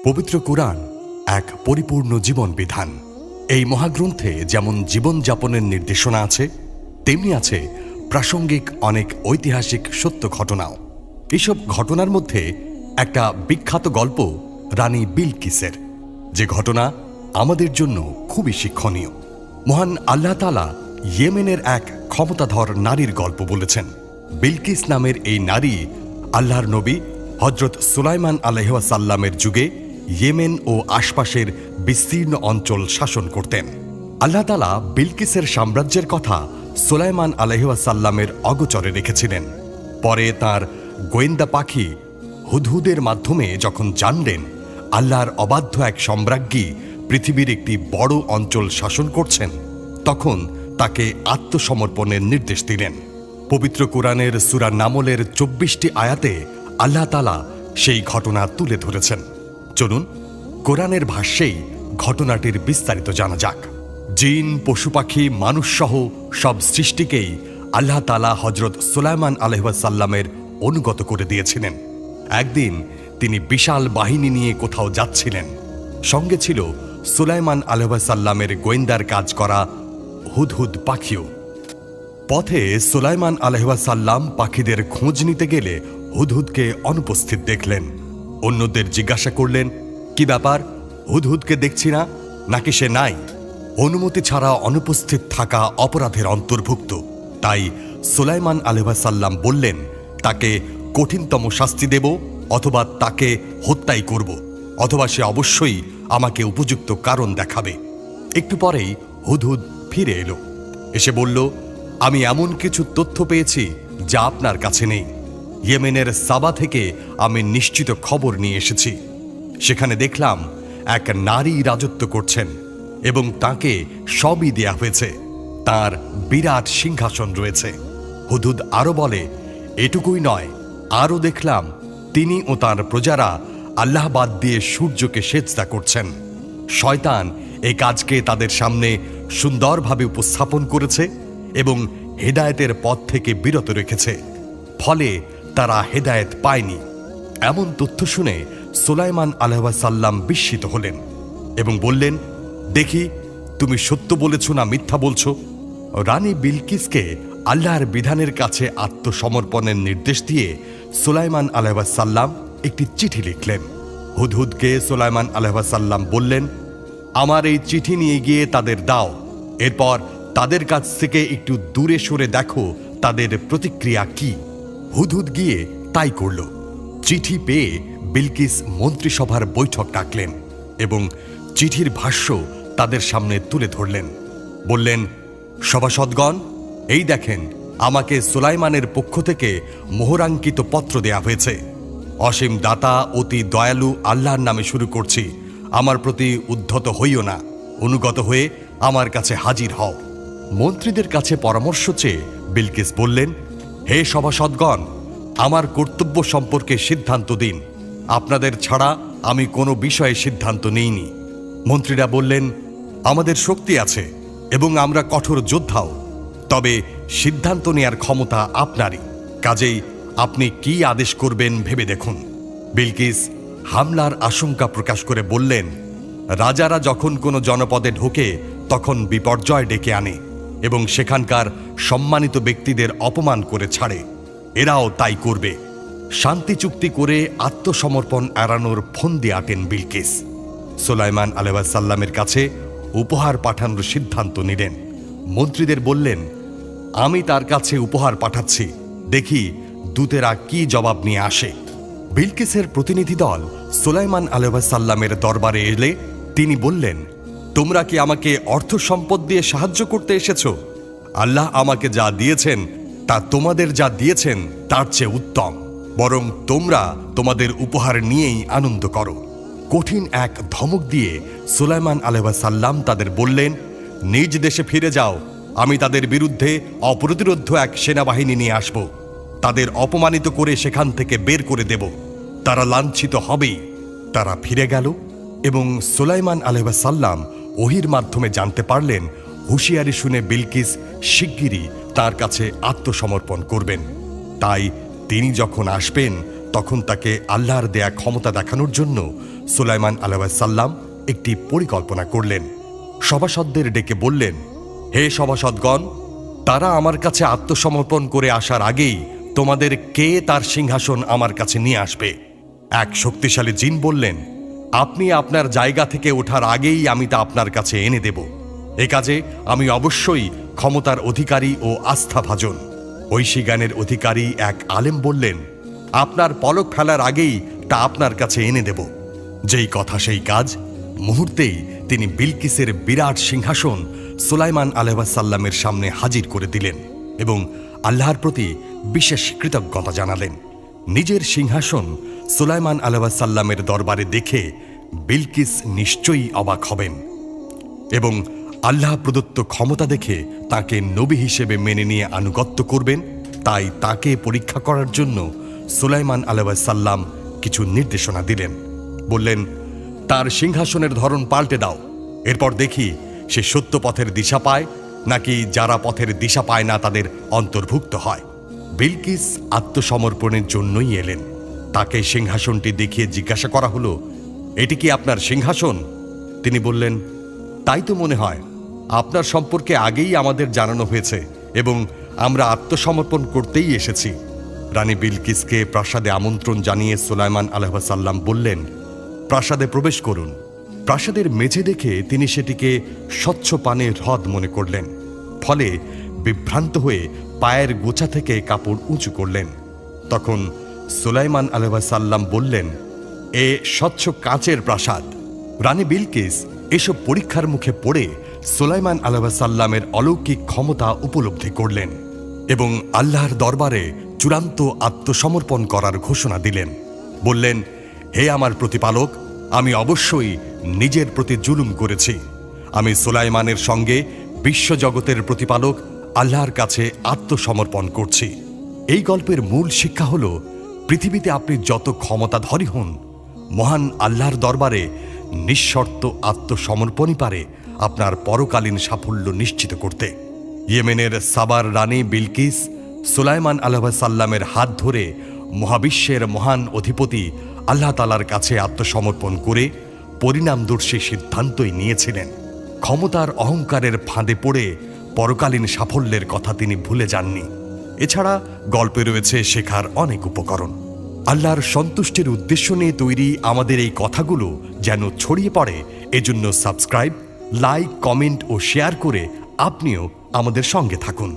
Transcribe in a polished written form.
পবিত্র কুরআন এক পরিপূর্ণ জীবন বিধান। এই মহাগ্রন্থে যেমন জীবনযাপনের নির্দেশনা আছে, তেমনি আছে প্রাসঙ্গিক অনেক ঐতিহাসিক সত্য ঘটনাও। এসব ঘটনার মধ্যে একটা বিখ্যাত গল্প রানী বিলকিসের, যে ঘটনা আমাদের জন্য খুবই শিক্ষণীয়। মহান আল্লাহ তাআলা ইয়েমেনের এক ক্ষমতাধর নারীর গল্প বলেছেন। বিলকিস নামের এই নারী আল্লাহর নবী হজরত সুলাইমান আলাইহিস সালামের যুগে ইয়েমেন ও আশপাশের বিস্তীর্ণ অঞ্চল শাসন করতেন। আল্লাহ তাআলা বিলকিসের সাম্রাজ্যের কথা সুলাইমান আলাইহিস সালামের অগোচরে রেখেছিলেন। পরে তার গোয়েন্দা পাখি হুদহুদের মাধ্যমে যখন জানলেন আল্লাহর অবাধ্য এক সম্রাজ্ঞী পৃথিবীর একটি বড় অঞ্চল শাসন করছেন, তখন তাকে আত্মসমর্পণের নির্দেশ দিলেন। পবিত্র কুরআনের সূরা নামলের ২৪টি আয়াতে আল্লাহ তাআলা সেই ঘটনা তুলে ধরেছেন। চলুন কোরআনের ভাষ্যেই ঘটনাটির বিস্তারিত জানা যাক। জিন, পশু পাখি, মানুষসহ সব সৃষ্টিকেই আল্লাহ তাআলা হজরত সুলাইমান আলাইহিস সালামের অনুগত করে দিয়েছিলেন। একদিন তিনি বিশাল বাহিনী নিয়ে কোথাও যাচ্ছিলেন। সঙ্গে ছিল সুলাইমান আলাইহিস সালামের গোয়েন্দার কাজ করা হুদহুদ পাখিও। পথে সুলাইমান আলাইহিস সালাম পাখিদের খোঁজ নিতে গেলে হুদহুদকে অনুপস্থিত দেখলেন। অন্যদের জিজ্ঞাসা করলেন, কি ব্যাপার, হুদহুদকে দেখছি না, নাকি সে নাই? অনুমতি ছাড়া অনুপস্থিত থাকা অপরাধের অন্তর্ভুক্ত। তাই সুলাইমান আলাইহিস সালাম বললেন, তাকে কঠিনতম শাস্তি দেব, অথবা তাকে হত্যাই করব, অথবা সে অবশ্যই আমাকে উপযুক্ত কারণ দেখাবে। একটু পরেই হুদহুদ ফিরে এলো। এসে বলল, আমি এমন কিছু তথ্য পেয়েছি যা আপনার কাছে নেই। ইয়েমেনের সাবা থেকে আমি নিশ্চিত খবর নিয়ে এসেছি। সেখানে দেখলাম এক নারী রাজত্ব করছেন এবং তাকে সবই দেয়া হয়েছে। তার বিরাট সিংহাসন রয়েছে। হুদহুদ আরো বলে, এটুকুই নয়, আরও দেখলাম তিনি ও তার প্রজারা আল্লাহ বাদ দিয়ে সূর্যকে সেজদা করছেন। শয়তান এই কাজকে তাদের সামনে সুন্দরভাবে উপস্থাপন করেছে এবং হেদায়েতের পথ থেকে বিরত রেখেছে, ফলে তারা হেদায়েত পায়নি। এমন তথ্য শুনে সুলাইমান আলাইহিস সালাম বিস্মিত হলেন এবং বললেন, দেখি তুমি সত্য বলেছ না মিথ্যা বলছো। রানী বিলকিসকে আল্লাহর বিধানের কাছে আত্মসমর্পণের নির্দেশ দিয়ে সুলাইমান আলাইহিস সালাম একটি চিঠি লিখলেন। হুদহুদকে সুলাইমান আলাইহিস সালাম বললেন, আমার এই চিঠি নিয়ে গিয়ে তাদের দাও। এরপর তাদের কাছ থেকে একটু দূরে সরে দেখো তাদের প্রতিক্রিয়া কি। হুদহুদ গিয়ে তাই করল। চিঠি পেয়ে বিলকিস মন্ত্রিসভার বৈঠক ডাকলেন এবং চিঠির ভাষ্য তাদের সামনে তুলে ধরলেন। বললেন, সভাসদগণ, এই দেখেন, আমাকে সুলাইমানের পক্ষ থেকে মোহরাঙ্কিত পত্র দেয়া হয়েছে। অসীম দাতা, অতি দয়ালু আল্লাহর নামে শুরু করছি। আমার প্রতি উদ্ধত হইও না, অনুগত হয়ে আমার কাছে হাজির হও। মন্ত্রীদের কাছে পরামর্শ চেয়ে বিলকিস বললেন, হে সভাসদগণ, আমার কর্তব্য সম্পর্কে সিদ্ধান্ত দিন। আপনাদের ছাড়া আমি কোনো বিষয়ে সিদ্ধান্ত নিইনি। মন্ত্রীরা বললেন, আমাদের শক্তি আছে এবং আমরা কঠোর যোদ্ধাও, তবে সিদ্ধান্ত নেয়ার ক্ষমতা আপনারই। কাজেই আপনি কি আদেশ করবেন ভেবে দেখুন। বিলকিস হামলার আশঙ্কা প্রকাশ করে বললেন, রাজারা যখন কোনো জনপদে ঢোকে তখন বিপর্যয় ডেকে আনে এবং সেখানকার সম্মানিত ব্যক্তিদের অপমান করে ছাড়ে। এরাও তাই করবে। শান্তি চুক্তি করে আত্মসমর্পণ এড়ানোর ফন্দি আটেন বিলকিস। সুলাইমান আলাইহিস সালামের কাছে উপহার পাঠানোর সিদ্ধান্ত নিলেন। মন্ত্রীদের বললেন, আমি তার কাছে উপহার পাঠাচ্ছি, দেখি দূতেরা কি জবাব নিয়ে আসে। বিলকিসের প্রতিনিধি দল সুলাইমান আলাইহিস সালামের দরবারে এলে তিনি বললেন, তোমরা কি আমাকে অর্থ সম্পদ দিয়ে সাহায্য করতে এসেছ? আল্লাহ আমাকে যা দিয়েছেন তা তোমাদের যা দিয়েছেন তার চেয়ে উত্তম। বরং তোমরা তোমাদের উপহার নিয়েই আনন্দ করো। কঠিন এক ধমক দিয়ে সুলাইমান আলাইহিস সালাম তাদের বললেন, নিজ দেশে ফিরে যাও। আমি তাদের বিরুদ্ধে অপ্রতিরোধ্য এক সেনাবাহিনী নিয়ে আসব। তাদের অপমানিত করে সেখান থেকে বের করে দেব। তারা লাঞ্ছিত হবেই। তারা ফিরে গেল এবং সুলাইমান আলাইহিস সালাম ওহির মাধ্যমে জানতে পারলেন, হুঁশিয়ারি শুনে বিলকিস শিগগিরই তার কাছে আত্মসমর্পণ করবেন। তাই তিনি যখন আসবেন তখন তাকে আল্লাহর দেয়া ক্ষমতা দেখানোর জন্য সুলাইমান আলাইহিস সালাম একটি পরিকল্পনা করলেন। সভাসদদের ডেকে বললেন, হে সভাসদগণ, তারা আমার কাছে আত্মসমর্পণ করে আসার আগেই তোমাদের কে তার সিংহাসন আমার কাছে নিয়ে আসবে? এক শক্তিশালী জিন বললেন, আপনি আপনার জায়গা থেকে ওঠার আগেই আমি তা আপনার কাছে এনে দেব। এ কাজে আমি অবশ্যই ক্ষমতার অধিকারী ও আস্থাভাজন। ঐশী জ্ঞানের অধিকারী এক আলেম বললেন, আপনার পলক ফেলার আগেই তা আপনার কাছে এনে দেব। যেই কথা সেই কাজ, মুহূর্তেই তিনি বিলকিসের বিরাট সিংহাসন সুলাইমান আলাইহিস সালামের সামনে হাজির করে দিলেন এবং আল্লাহর প্রতি বিশেষ কৃতজ্ঞতা জানালেন। নিজের সিংহাসন সুলাইমান আলাইহিস সালামের দরবারে দেখে বিলকিস নিশ্চয়ই অবাক হবেন এবং আল্লাহ প্রদত্ত ক্ষমতা দেখে তাকে নবী হিসেবে মেনে নিয়ে আনুগত্য করবেন। তাই তাকে পরীক্ষা করার জন্য সুলাইমান আলাইহিস সালাম কিছু নির্দেশনা দিলেন। বললেন, তার সিংহাসনের ধরন পাল্টে দাও, এরপর দেখি সে সত্য পথের দিশা পায় নাকি যারা পথের দিশা পায় না তাদের অন্তর্ভুক্ত হয়। বিলকিস আত্মসমর্পণের জন্যই এলেন। তাকে সিংহাসনটি দেখিয়ে জিজ্ঞাসা করা হলো, এটি কি আপনার সিংহাসন? তিনি বললেন, তাই তো মনে হয়। আপনার সম্পর্কে আগেই আমাদের জানানো হয়েছে এবং আমরা আত্মসমর্পণ করতেই এসেছি। রানী বিলকিসকে প্রাসাদে আমন্ত্রণ জানিয়ে সুলাইমান আলাইহিস সালাম বললেন, প্রাসাদে প্রবেশ করুন। প্রাসাদের মেঝে দেখে তিনি সেটিকে স্বচ্ছ পানের হ্রদ মনে করলেন। ফলে বিভ্রান্ত হয়ে পায়ের গোছা থেকে কাপড় উঁচু করলেন। তখন সুলাইমান আলাইহিস সালাম বললেন, এ স্বচ্ছ কাচের প্রাসাদ। রানী বিলকিস এসব পরীক্ষার মুখে পড়ে সুলাইমান আলাইহিস সালামের অলৌকিক ক্ষমতা উপলব্ধি করলেন এবং আল্লাহর দরবারে চূড়ান্ত আত্মসমর্পণ করার ঘোষণা দিলেন। বললেন, হে আমার প্রতিপালক, আমি অবশ্যই নিজের প্রতি জুলুম করেছি। আমি সুলাইমানের সঙ্গে বিশ্বজগতের প্রতিপালক আল্লাহর কাছে আত্মসমর্পণ করছি। এই গল্পের মূল শিক্ষা হল, পৃথিবীতে আপনি যত ক্ষমতাধরী হন, মহান আল্লাহর দরবারে নিঃশর্ত আত্মসমর্পণই পারে আপনার পরকালীন সাফল্য নিশ্চিত করতে। ইয়েমেনের সাবার রানী বিলকিস সুলাইমান আলাইহিস সালামের হাত ধরে মহাবিশ্বের মহান অধিপতি আল্লাহ তাআলার কাছে আত্মসমর্পণ করে পরিণামদর্শী সিদ্ধান্তই নিয়েছিলেন। ক্ষমতার অহংকারের ফাঁদে পড়ে পরকালীন সাফল্যের কথা তিনি ভুলে যাননি। এছাড়া গল্পে রয়েছে শেখার অনেক উপকরণ। আল্লাহর সন্তুষ্টির উদ্দেশ্য নিয়ে তৈরি আমাদের এই কথাগুলো যেন ছড়িয়ে পড়ে, এজন্য সাবস্ক্রাইব, লাইক, কমেন্ট ও শেয়ার করে আপনিও আমাদের সঙ্গে থাকুন।